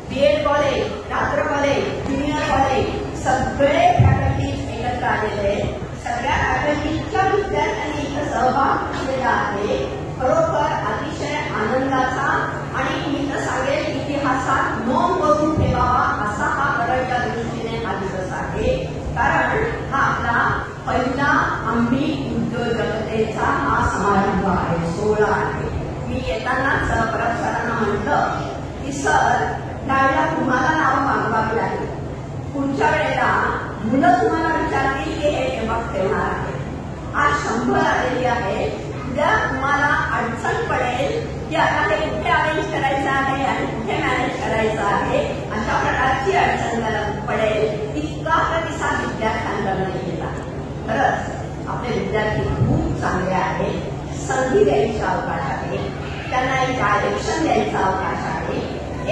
बीएड कॉलेज, रात्र कॉलेज, ज्युनियर कॉलेज सगळे फॅकल्टीज एकत्र आलेले आहेत. सगळ्या फॅकल्टीच्या विद्यार्थ्यांनी इथं सहभाग घेतलेला आहे. खरोखर अतिशय आनंदाचा, आणि मी तर सांगेल इतिहासात नोंद करून ठेवावा असा हा परतच्या दृष्टीने हा दिवस आहे. कारण हा आपला पहिला आम्ही उद्योजकतेचा हा समारंभ आहे, सोहळा आहे. मी येतानाच परत सरांना म्हटलं की सर, त्यावेळेला तुम्हाला नावं मागवावी लागेल. पुढच्या वेळेला मुलं तुम्हाला विचारतील की हे केव्हा ठेवणार आहे. आज 100 आलेली आहे. उद्या तुम्हाला अडचण पडेल की आता हे कुठे अरेंज करायचं आहे आणि कुठे मॅनेज करायचं आहे, अशा प्रकारची अडचण पडेल. इतका प्रतिसाद विद्यार्थ्यांकडून येत आहे. खरंच आपले विद्यार्थी खूप चांगले आहेत. संधी द्यायचा अवकाश आहे, त्यांना एक डायरेक्शन द्यायचा अवकाश आहे.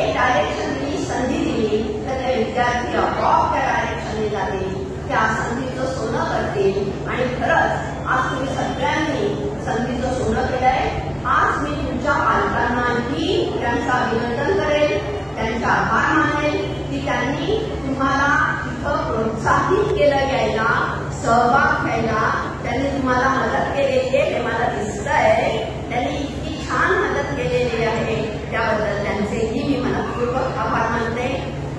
एक डायरेक्शन दिली, संधी दिली तर ते विद्यार्थी आपोआप त्या डायरेक्शनने जातील, त्या संधीचं सोनं करतील. आणि खरंच आज तुम्ही सगळ्यांनी संधीचं सोनं केलंय. आज मी तुमच्या पालकांनाही त्यांचं अभिनंदन करेल, त्यांचा आभार मानेल की त्यांनी तुम्हाला इथं प्रोत्साहित केलं यायला, सहभाग घ्यायला. त्यांनी तुम्हाला मदत केलेली आहे हे मला दिसतंय. त्यांनी इतकी छान मदत केलेली आहे, त्याबद्दल त्यांचेही मी मनपूर्वक आभार मानते.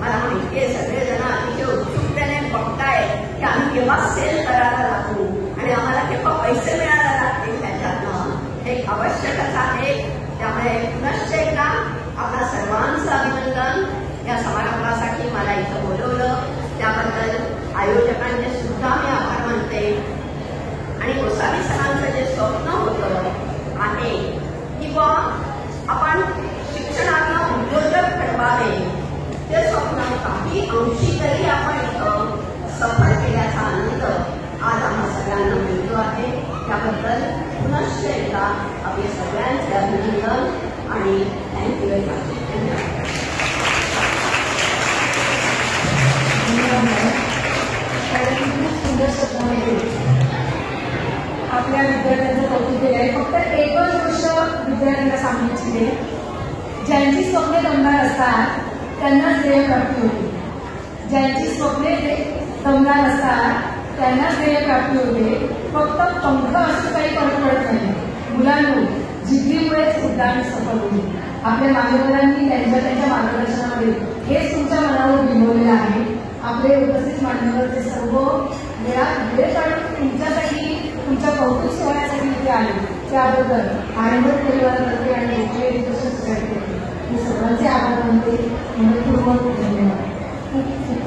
मला माहिती आहे सगळेजण अतिशय उत्सुकतेने बघताय की आम्ही केव्हा सेल करायला लागू आणि आम्हाला केव्हा पैसे मिळायला लागतील त्याच्यातनं. हे आवश्यकच आहे. त्यामुळे पुनश्च एकदा आपल्या सर्वांचं अभिनंदन. या समारंभासाठी मला इथं बोलवलं त्याबद्दल आयोजकांचे सुद्धा मी आभार मानते. आणि गोसावी सरांचं जे स्वप्न होतं आहे किंवा आपण शिक्षणातलं उद्योजक घडवावे, ते स्वप्न काही अंशी तरी आपण इथं सफल केल्याचा त्याबद्दल पुनश्च एकदा आपले सगळ्यांचे अभिनंदन आणि थँक्यू व्हेरी मच. खूप सुंदर शब्दामध्ये आपल्या विद्यार्थ्यांचं कौतुक केलं आहे. फक्त एकच गोष्ट विद्यार्थ्यांना सांगायची आहे, ज्यांची स्वप्ने दमदार असतात त्यांनाच ध्येय प्राप्ती होते. ज्यांची स्वप्ने दमदार असतात त्यांनाच ध्येय प्राप्ती होते. फक्त पंख असं काही फरक पडत नाही. मुलांनो, जिद्दीमुळेच उड्डाण सफल होईल. आपल्या मान्यवरांनी त्यांच्या मार्गदर्शनामध्ये हेच तुमच्या मनावर बिंबवलेलं आहे. आपले उपस्थित मान्यवर सर्व वेळ काढून तुमच्यासाठी तुमच्या कौतुक सोहळ्यासाठी इथे आले त्याबद्दल आनंद परिवारातर्फे आणि एज्युकेशन सोसायटी मी सर्वांचे आभार मानते. मनपूर्वक धन्यवाद. खूप खूप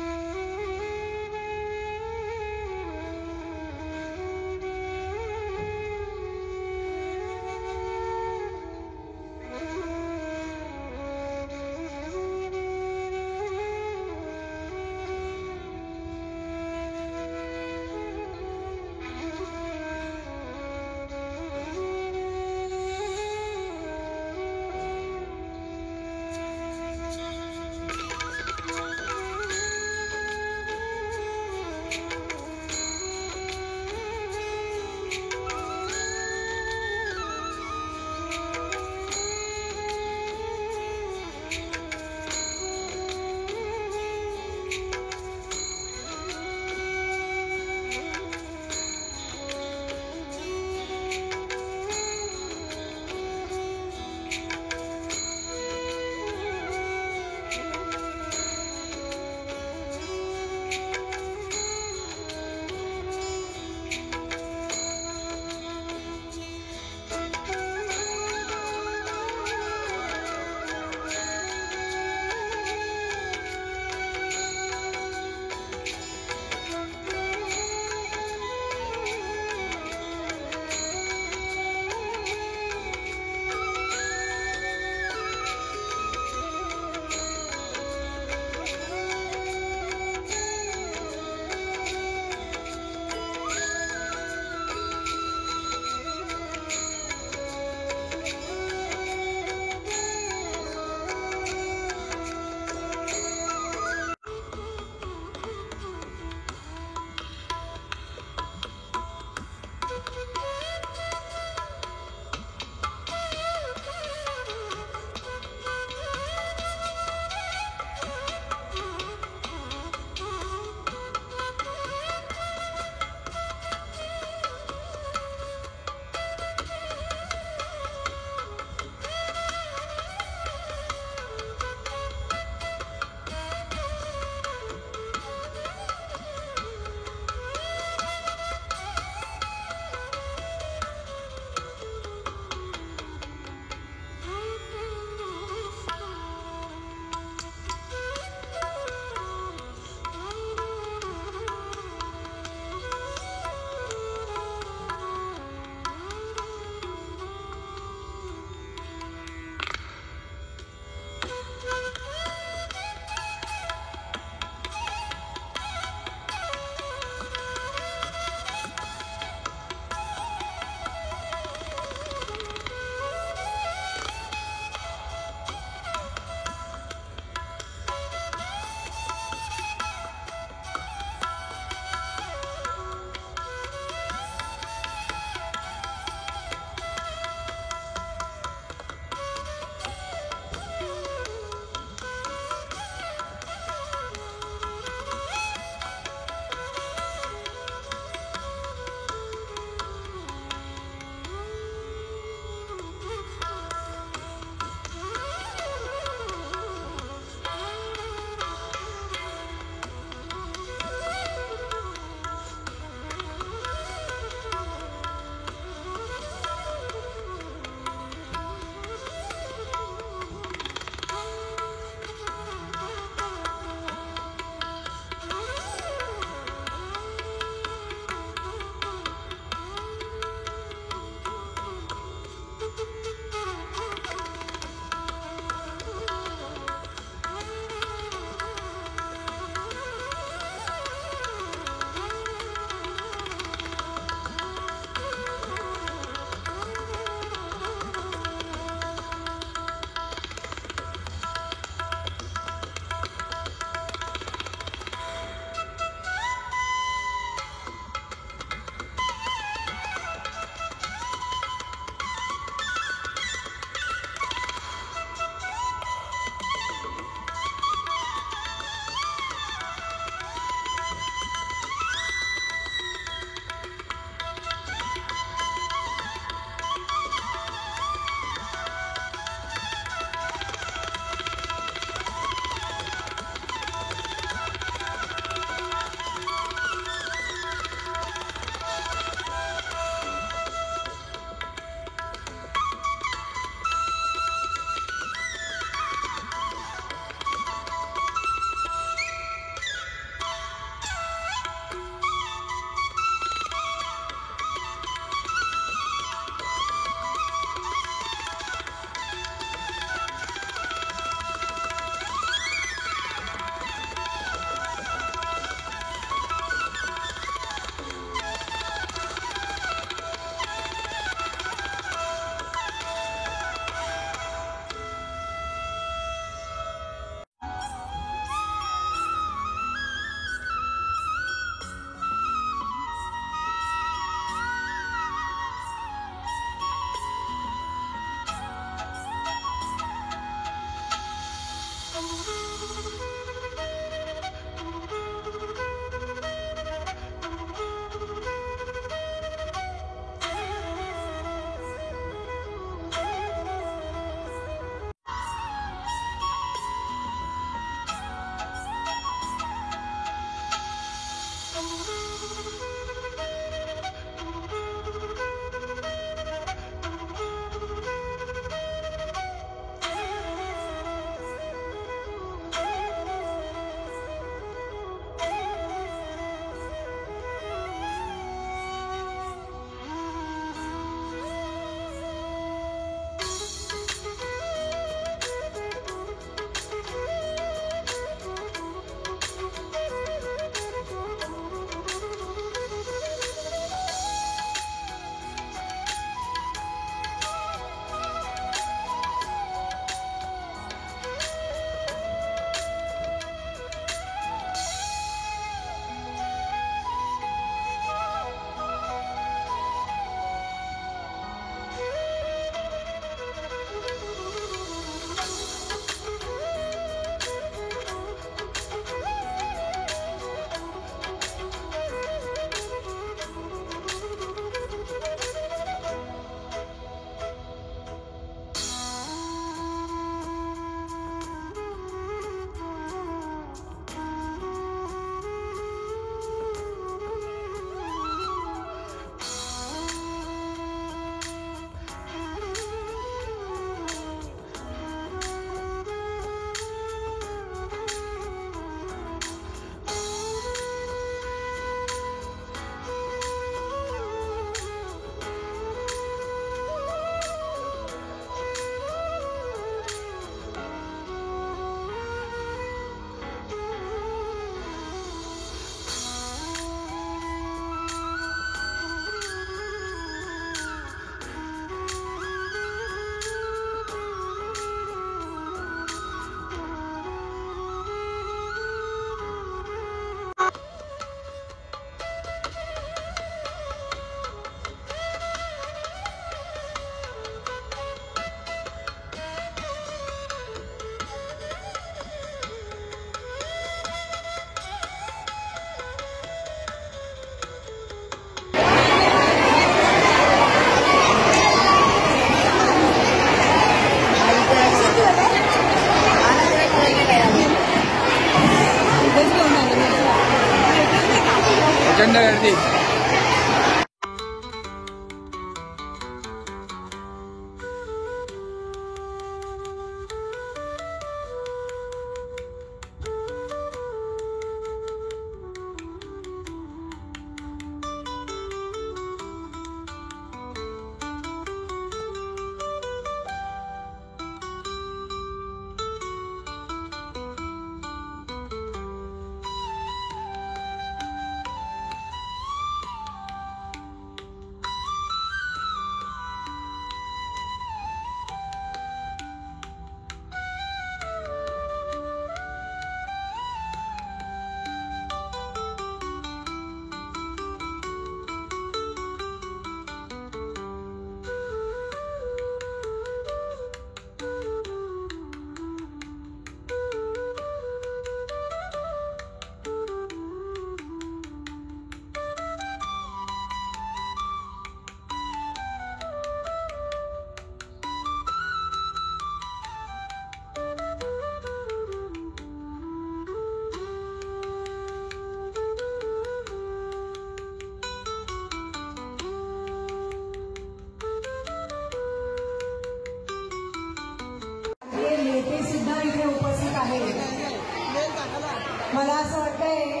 वाटतंय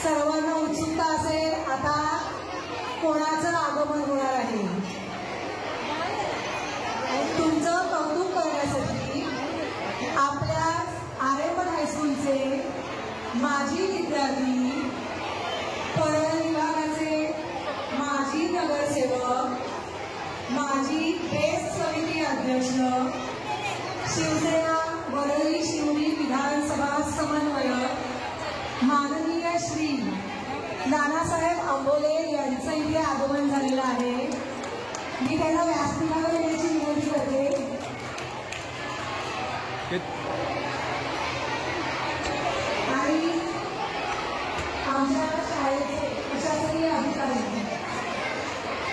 सर्वांना उत्सुकता असेल आता कोणाचं आगमन होणार आहे. तुमचं कौतुक करण्यासाठी आपल्या आरेमन हायस्कूलचे माजी विद्यार्थी, परळ विभागाचे माजी नगरसेवक, माजी बेस्ट समिती अध्यक्ष, शिवसेना वरळी शिवडी विधानसभा समन्वयक माननीय श्री नानासाहेब आंबोले यांचं इथे आगमन झालेलं आहे. मी त्यांना व्यासपीठावर येण्याची विनंती करते. आणि आमच्या शाळेचे प्रशासकीय अधिकारी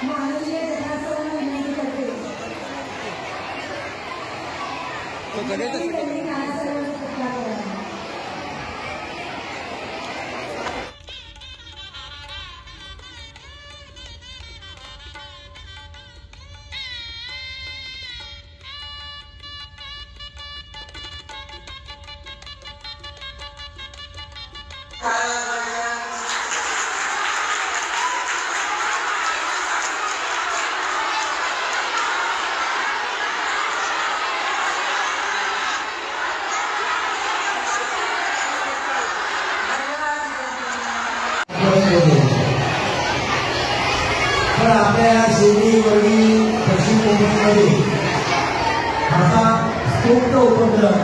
माननीय सरांना विनंती करते त्यांनी नानासाहेबांचा सत्कार करावा. तर आपल्या शिवडी वरळी पश्चिम कोकणमध्ये असा स्तोत्र उपक्रम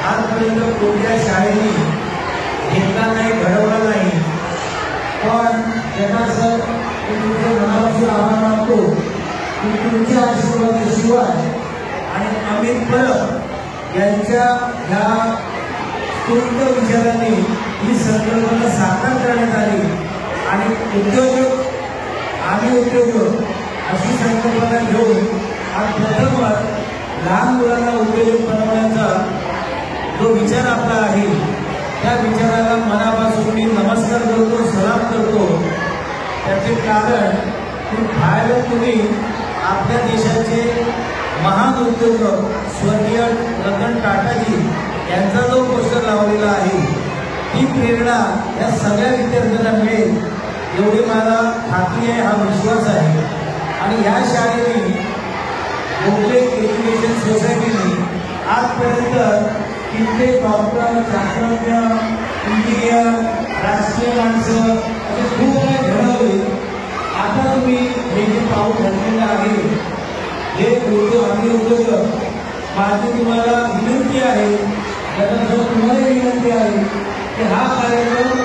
आजपर्यंत कोणत्या शाळेने घेतला नाही, घडवला नाही. पण त्यांना सर तुमचे मनापासून आभार मानतो की तुमच्या आशीर्वादाशिवाय आणि अमित परब यांच्या ह्या स्तोत्र विचाराने ही संकल्पना साकार करण्यात आली आणि उद्योजक अशी संकल्पना घेऊन आज प्रथमच लहान मुलांना उद्योजक बनवण्याचा जो विचार आपला आहे त्या विचाराला मनापासून मी नमस्कार करतो, सलाम करतो. त्याचे कारण की बाहेर तुम्ही आपल्या देशाचे महान उद्योजक स्वर्गीय रतन टाटाजी यांचा जो पोस्टर लावलेला आहे ही प्रेरणा या सगळ्या विद्यार्थ्यांना मिळेल एवढी मला खात्री आहे, हा विश्वास आहे. आणि या शाळेने गोखले एज्युकेशन सोसायटीने आजपर्यंत कित्येक डॉक्टर, शास्त्रज्ञ, इंजिनियर, राजकीय माणसं असे खूप काही घडवले. आता तुम्ही हे जे पाऊल घातलेलं आहे हे उद्योजक माझी तुम्हाला विनंती आहे, त्यानंतर तुम्हालाही विनंती आहे की हा कार्यक्रम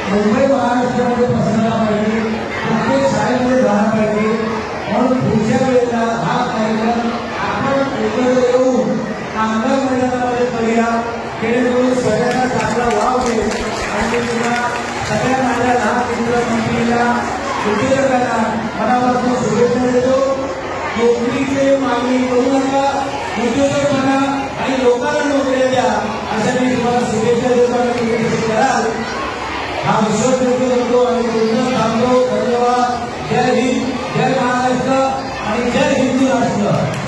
मुंबई महाराष्ट्रामध्ये पसरला पाहिजे, प्रत्येक शाळेमध्ये झाला पाहिजे. म्हणून पुढच्या वेळेला हा कार्यक्रम आपण एकत्र येऊन कामगार मैदानामध्ये करूया, जेणेकरून सगळ्यांना चांगला वाव मिळेल. आणि तुम्हाला सगळ्या माझ्या लहान मित्र मंत्रीला, उद्योजकांना मनापासून शुभेच्छा देतो. नोकरीचे मागणी करू नका, उद्योजक बना आणि लोकांना नोकऱ्या द्या अशा मी तुम्हाला शुभेच्छा देतो आणि तुम्ही कराल हा विश्वास व्यक्त करतो आणि तुमचं थांबतो. धन्यवाद. जय हिंद, जय महाराष्ट्र आणि जय हिंदू राष्ट्र.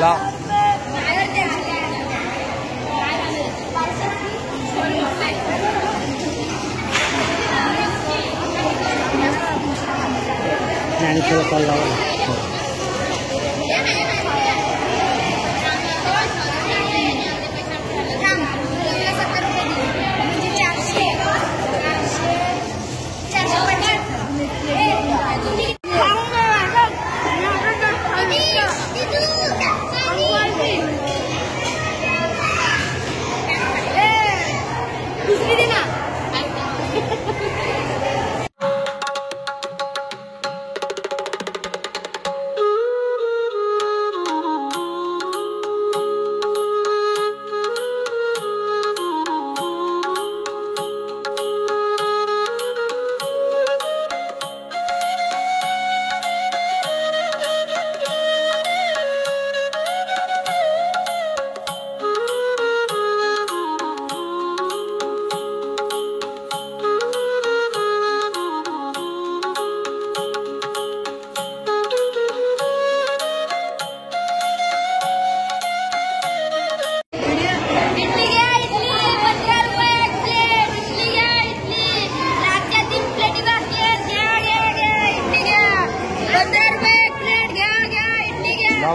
लाव. आणि थोडं कॉल लावा.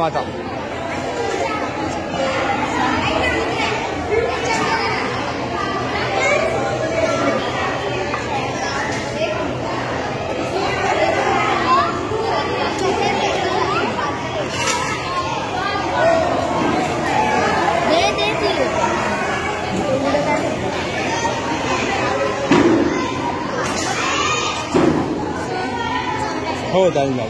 आता हो जाऊन जाऊ.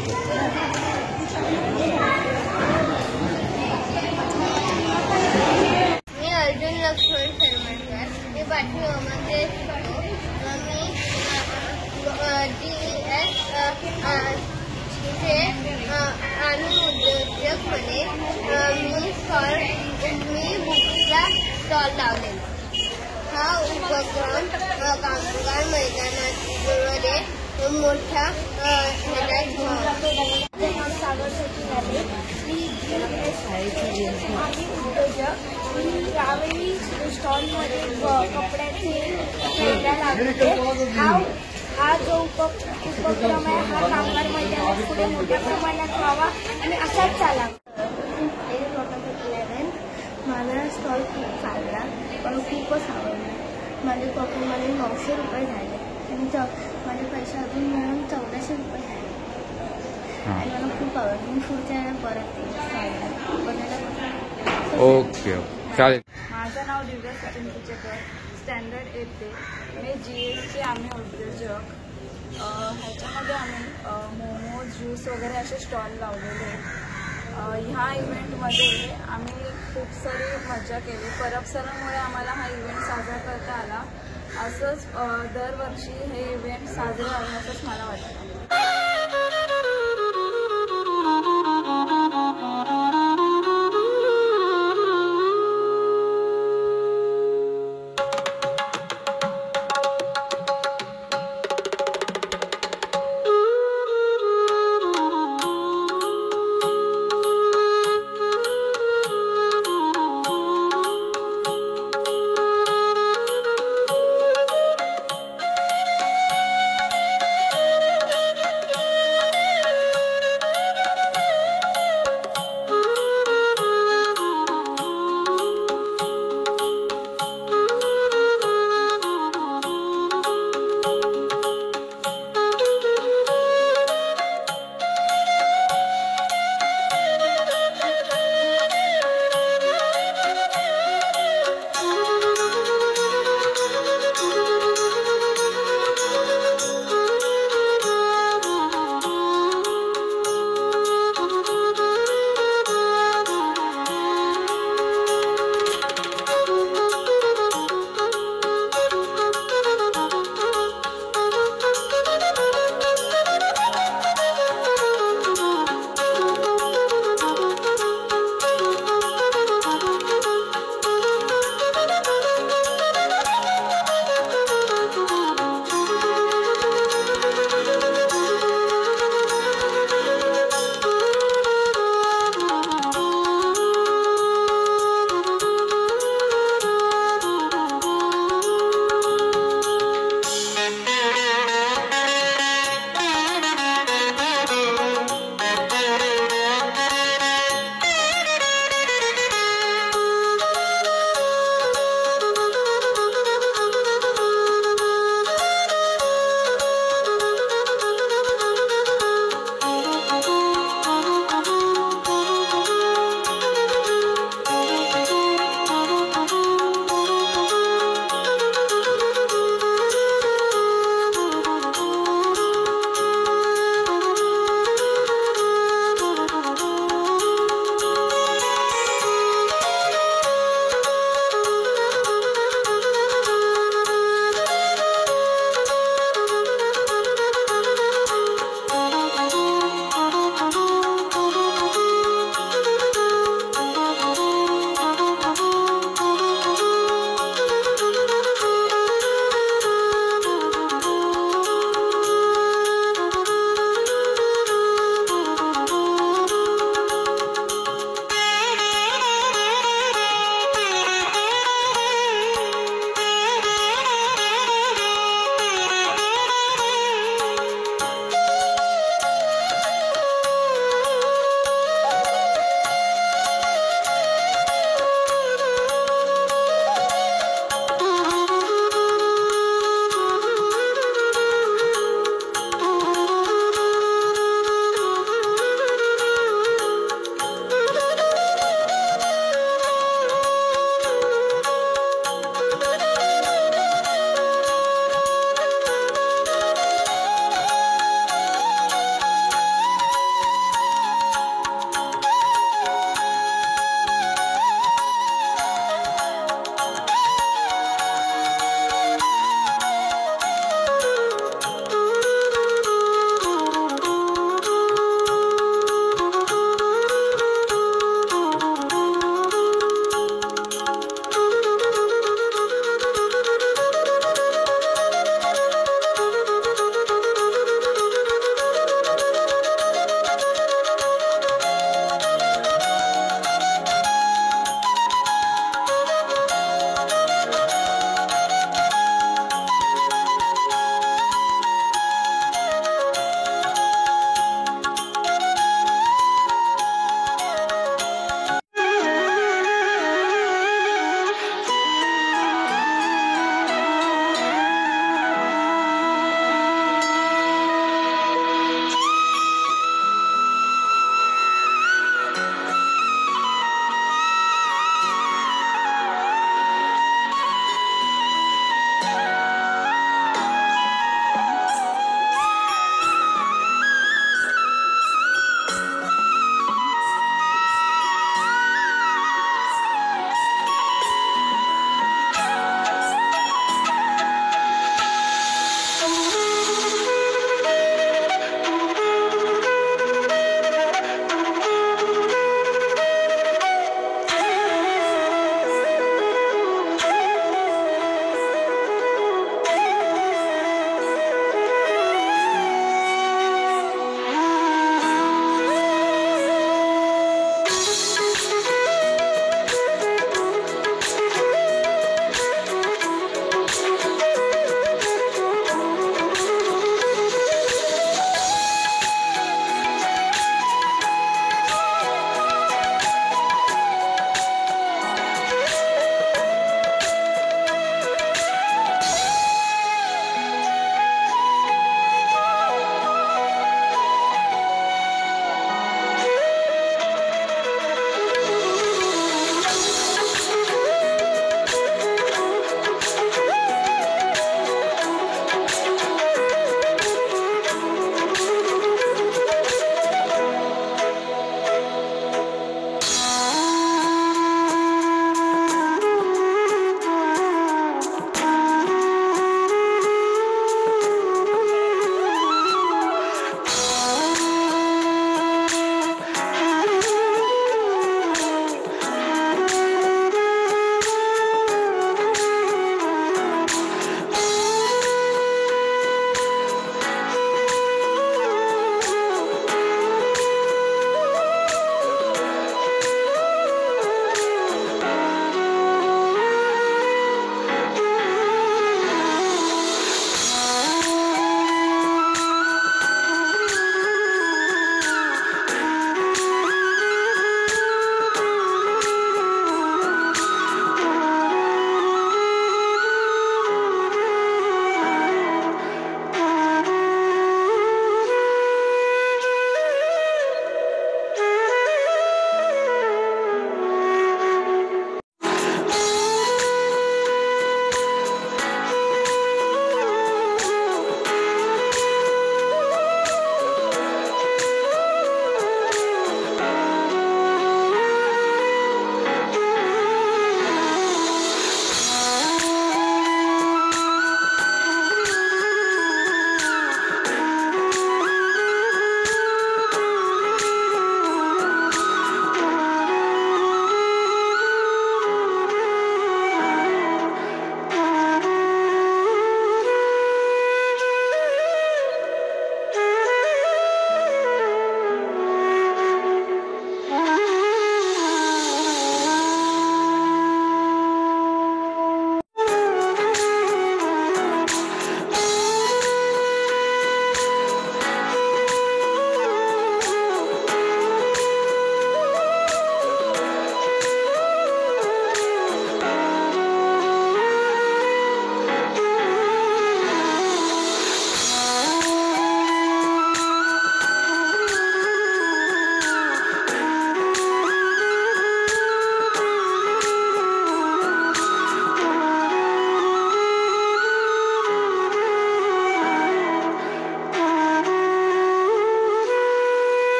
मी बुकला स्टॉल लावलेला. हा उपक्रम कामगार मैदानामध्ये मोठ्या सागर सचिन आहे. यावेळी स्टॉलमध्ये कपड्याचे लागले. हा जो उपक्रम आहे हा कामगार मैदानात पुढे मोठ्या प्रमाणात व्हावा आणि असाच चालावा. मला स्टॉल खूप चालला पण खूपच आवडला. माझे पॉकेट मध्ये 900 रुपये झाले आणि माझे पैसे अजून मिळून 1400 रुपये झाले आणि मला खूप आवडलं. मी पुढच्या वेळेला परत ओके चालेल. माझं नाव दिव्या सचिन कुचेकर, स्टँडर्ड 8 ते. मी GSचे आम्ही उद्योजक. ह्याच्यामध्ये आम्ही मोमो ज्यूस वगैरे असे स्टॉल लावलेले आहेत. ह्या इव्हेंटमध्ये आम्ही खूप सारी मजा केली. परबसरामुळे आम्हाला हा इव्हेंट साजरा करता आला. असंच दरवर्षी हे इव्हेंट साजरे व्हावे असंच मला वाटतं.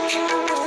you.